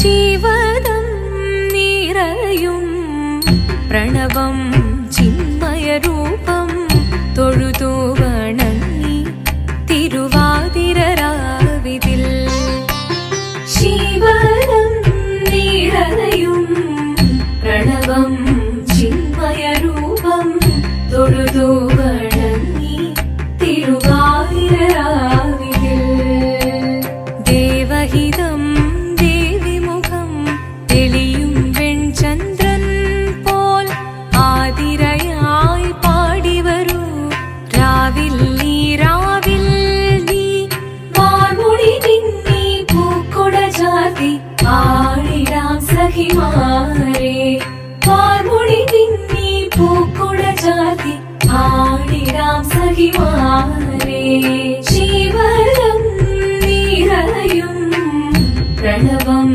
ശിവദം നിറയും പ്രണവം ചിന്മയരൂപം തൊഴുതു വണങ്ങി തിരുവാതിരരാവിതിൽ. ശിവദം നിറയും പ്രണവം ചിന്മയരൂപം തൊഴുതു വണങ്ങി തിരുവാതിരരാവിതിൽ. ദേവഹിതം ദേവിമുഖം തെളിയും വെൺചന്ദ്രൻ പോൽ ആതിരയായി പാടിവരൂ രാവിൽ നീ രാവിൽ നീ വാർമുടി നിന്നി പൂക്കൊട ചാർത്തി ആടിടാം സഖിമാരേ. വാർമുടി നിന്നി പൂക്കൊട ചാർത്തി ആടിടാം സഖിമാരേ. ശിവദം നിറയും പ്രണവം